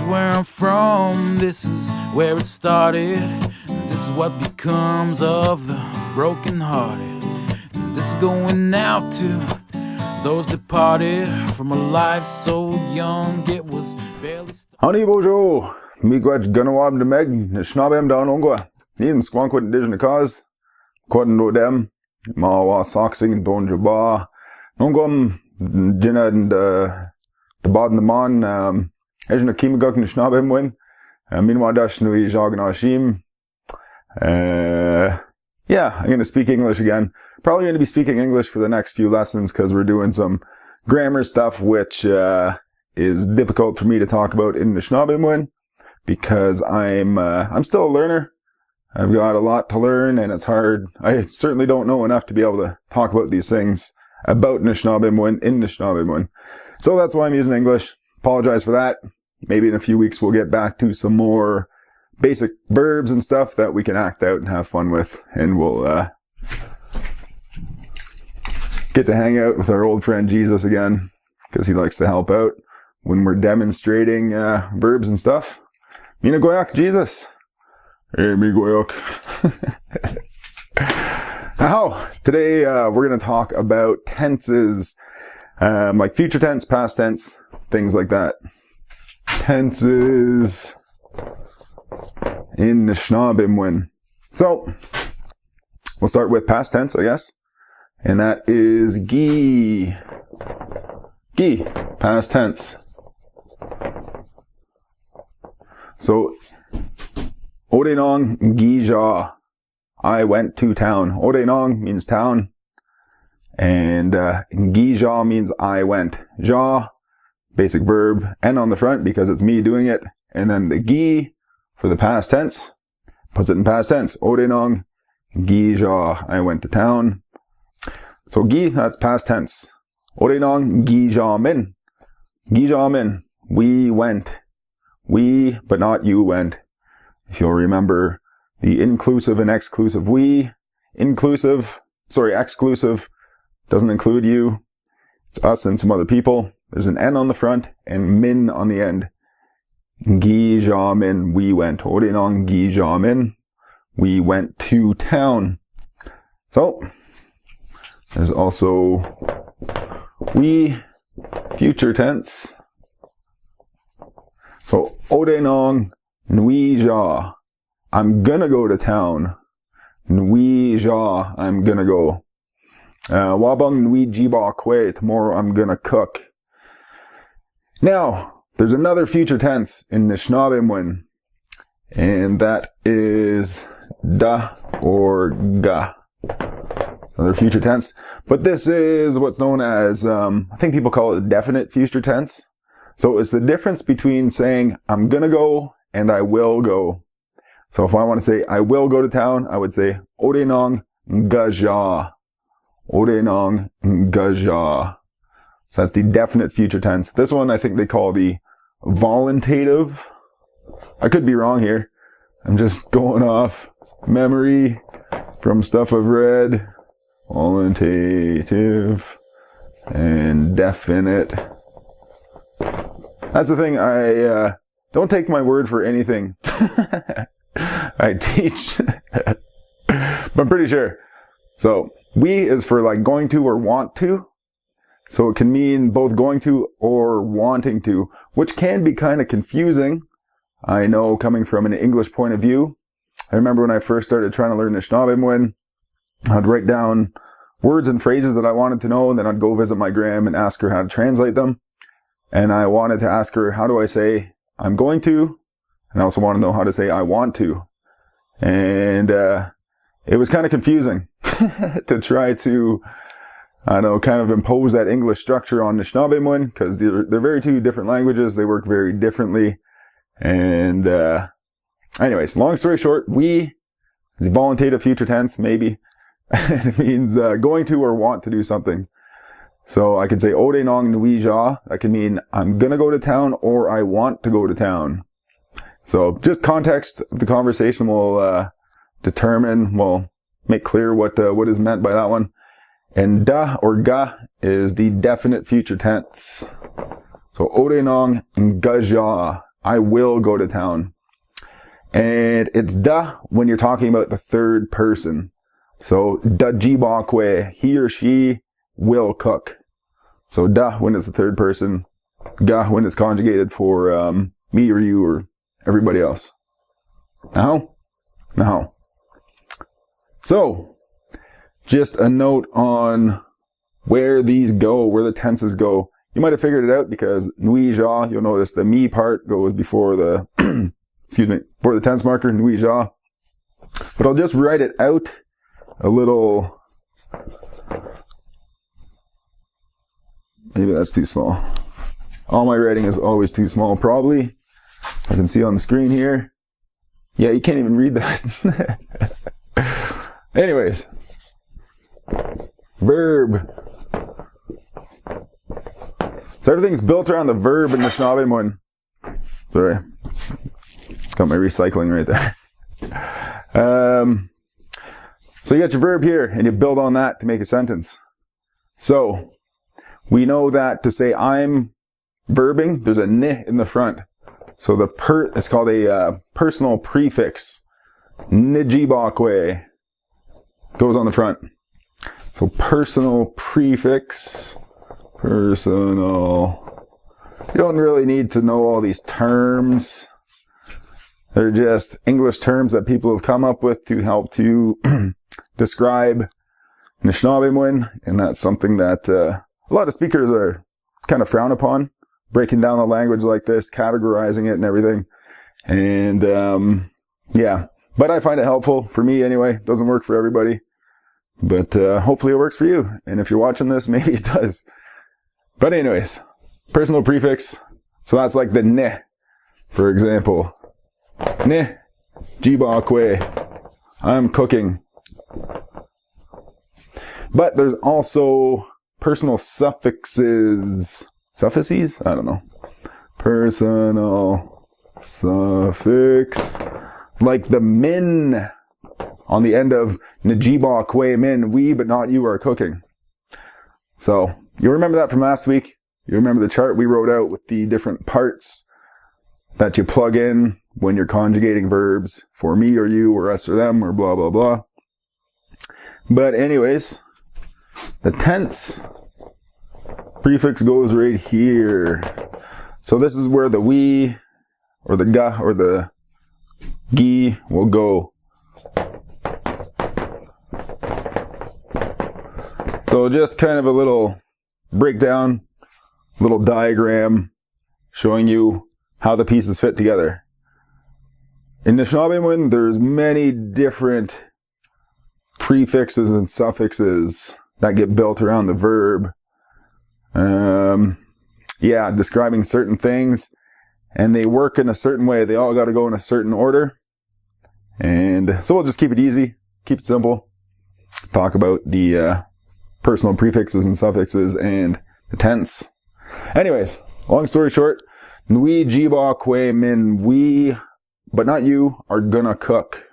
where I'm from, this is where it started. This is what becomes of the broken-hearted. This is going out to those departed from a life so young it was barely started. Honey bojo, miigwaj ganawab meg, Nishnaabemdaa Noongo, needem squonquit indigenous cause, quadden do dem, mawa soxing don jaba, nongom, jina and the bottom the mon, ejna kimiguk Nishnaabemwin, minwadash nui jaganashim. Yeah, I'm going to speak English again. Probably going to be speaking English for the next few lessons because we're doing some grammar stuff, which is difficult for me to talk about in Nishnaabemwin because I'm still a learner. I've got a lot to learn and it's hard. I certainly don't know enough to be able to talk about these things about Nishnaabemwin in Nishnaabemwin. So that's why I'm using English. Apologize for that. Maybe in a few weeks we'll get back to some more basic verbs and stuff that we can act out and have fun with, and we'll get to hang out with our old friend Jesus again because he likes to help out when we're demonstrating verbs and stuff. Mina goyak Jesus. Hey, me goyak. Now, today we're going to talk about tenses, like future tense, past tense, things like that. Tenses in Nishnaabemwin. So, we'll start with past tense, I guess. And that is gi. Gi, past tense. So, Odenong gija. I went to town. Odenong means town. And gija means I went. Ja, basic verb, N on the front because it's me doing it. And then the gi for the past tense, puts it in past tense. Odenong gija, I went to town. So gi, that's past tense. Odenong gija min. Gija min, we went. We, but not you went. If you'll remember the inclusive and exclusive we. Exclusive doesn't include you. It's us and some other people. There's an N on the front and min on the end. Gija min, we went. Odenong gija min, we went to town. So, there's also we, future tense. So, Odenong nuija, I'm gonna go to town. Nuija, I'm gonna go. Wabang nui jiba kwe, tomorrow I'm gonna cook. Now, there's another future tense in Nishnaabemwin, and that is da or ga. Another future tense. But this is what's known as, I think people call it definite future tense. So it's the difference between saying I'm gonna go and I will go. So if I want to say I will go to town, I would say Odenong gaja. Odenong gaja. So that's the definite future tense. This one I think they call the voluntative. I could be wrong here. I'm just going off memory from stuff I've read. Voluntative and definite. That's the thing. I don't take my word for anything I teach. But I'm pretty sure. So, we is for like going to or want to. So it can mean both going to or wanting to, which can be kind of confusing. I know coming from an English point of view. I remember when I first started trying to learn Nishnaabemwin, I'd write down words and phrases that I wanted to know, and then I'd go visit my gram and ask her how to translate them. And I wanted to ask her, how do I say I'm going to? And I also want to know how to say I want to. And it was kind of confusing to try to, I know, kind of impose that English structure on Nishnaabemwin, because they're very two different languages. They work very differently. And anyways, long story short, we is a voluntative future tense, maybe. It means going to or want to do something. So I could say Odenong nuija. That can mean I'm gonna go to town or I want to go to town. So just context of the conversation will make clear what is meant by that one. And da or ga is the definite future tense. So Odenong gaja. I will go to town. And it's da when you're talking about the third person. So da jibakwe, he or she will cook. So da when it's the third person, ga when it's conjugated for me or you or everybody else. Now? So, just a note on where these go, where the tenses go. You might have figured it out because nui ja, you'll notice the me part goes before the, excuse me, before the tense marker, nui ja. But I'll just write it out a little, maybe that's too small. All my writing is always too small, probably. I can see on the screen here. Yeah, you can't even read that. Anyways. Verb. So everything's built around the verb in the Nishnaabemdaa. Sorry. Got my recycling right there. So you got your verb here, and you build on that to make a sentence. So, we know that to say I'm verbing, there's a ni in the front. So it's called a personal prefix. Nijibakwe goes on the front. So personal prefix. Personal. You don't really need to know all these terms. They're just English terms that people have come up with to help to describe Nishnaabemdaa, and that's something that a lot of speakers are kind of frown upon. Breaking down the language like this, categorizing it and everything. And, yeah. But I find it helpful, for me anyway. Doesn't work for everybody. But hopefully it works for you. And if you're watching this, maybe it does. But anyways, personal prefix. So that's like the ne, for example. Ne, jibakwe. I'm cooking. But there's also personal suffixes. Suffixes? I don't know. Personal suffix. Like the min on the end of Najiba kwe min, we but not you are cooking. So, you remember that from last week? You remember the chart we wrote out with the different parts that you plug in when you're conjugating verbs for me or you or us or them or blah blah blah. But anyways, the tense prefix goes right here. So this is where the we or the ga or the gi will go. So just kind of a little breakdown, little diagram showing you how the pieces fit together. In Nishnaabemdaa, there's many different prefixes and suffixes that get built around the verb. Yeah, describing certain things, and they work in a certain way. They all got to go in a certain order. And so we'll just keep it easy, keep it simple. Talk about the personal prefixes and suffixes and the tense. Anyways, long story short, nui jiba kwe min, we, but not you, are gonna cook.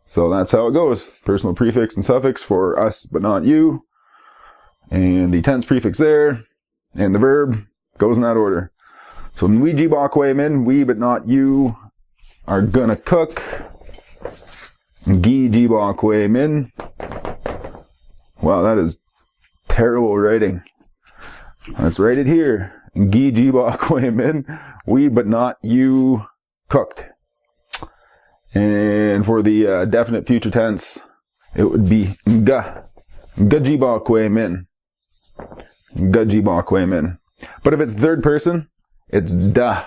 So that's how it goes. Personal prefix and suffix for us, but not you. And the tense prefix there. And the verb goes in that order. So, nui jiba kwe min, we, but not you, are gonna cook. Gi jiba kwe min. Wow, that is terrible writing. Let's write it here. Gi jiba kwe min, we, but not you, cooked. And for the definite future tense, it would be ga. Ga jiba kwe min. Ga jiba kwe min. But if it's third person, it's da.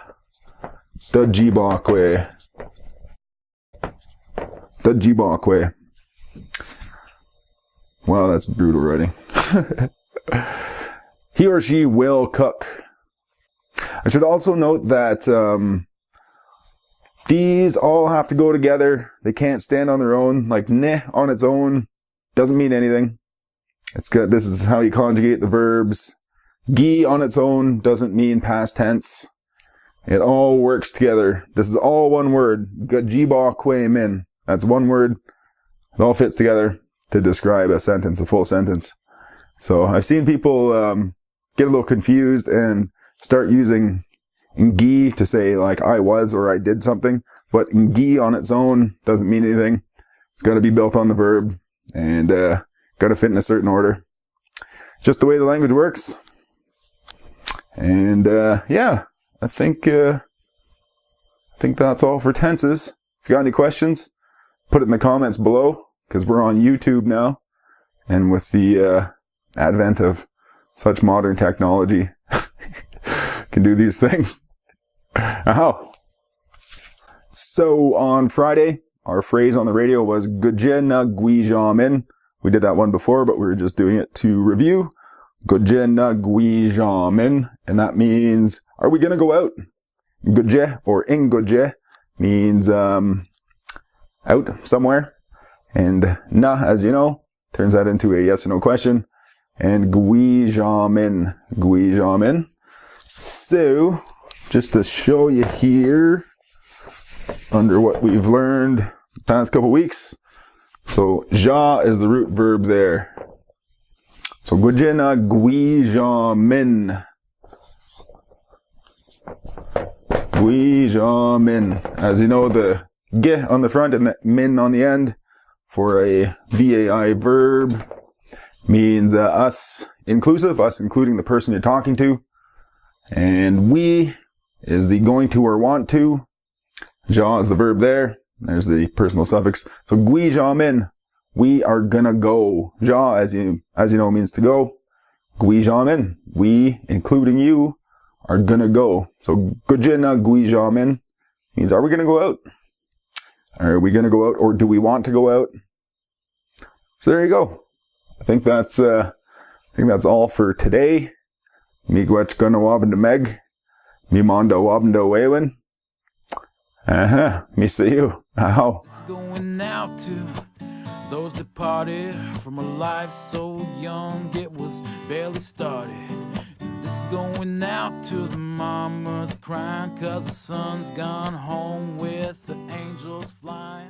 Da jiba kwe. Da jiba kwe. Wow, that's brutal writing. He or she will cook. I should also note that these all have to go together. They can't stand on their own. Like ne on its own doesn't mean anything. It's good. This is how you conjugate the verbs. Gi on its own doesn't mean past tense. It all works together. This is all one word. Gajiba kwe min. That's one word. It all fits together to describe a sentence, a full sentence. So I've seen people get a little confused and start using Ngi to say like I was or I did something, but ngi on its own doesn't mean anything. It's got to be built on the verb and got to fit in a certain order. Just the way the language works. And yeah, I think that's all for tenses. If you got any questions, put it in the comments below, because we're on YouTube now. And with the advent of such modern technology, can do these things. Oh. So on Friday, our phrase on the radio was Guje na gui jamin. We did that one before, but we were just doing it to review. Guje na gui jamin. And that means, are we going to go out? Guje or inguje means out somewhere. And na, as you know, turns that into a yes or no question. And gui jamin. Gui jamin. So, just to show you here, under what we've learned the past couple weeks. So, ja is the root verb there. So, guje na gui jamin. Gui jamin. As you know, the ge on the front and the min on the end for a VAI verb means us inclusive, us including the person you're talking to. And we is the going to or want to. Ja is the verb there. There's the personal suffix. So gui jamin, we are gonna go. Ja, as you know, means to go. Gui jamin, we, including you, are gonna go. So guje na gui jamin means, are we gonna go out? Are we gonna go out, or do we want to go out? So there you go. I think that's all for today. Miigwech gonna wabenda meg. Mi mondo wabenda wewen. Mi see you. Ow. It's going out to those departed from a life so young it was barely started. This is going out to the mamas crying 'cause the sun's gone home with the angels flying.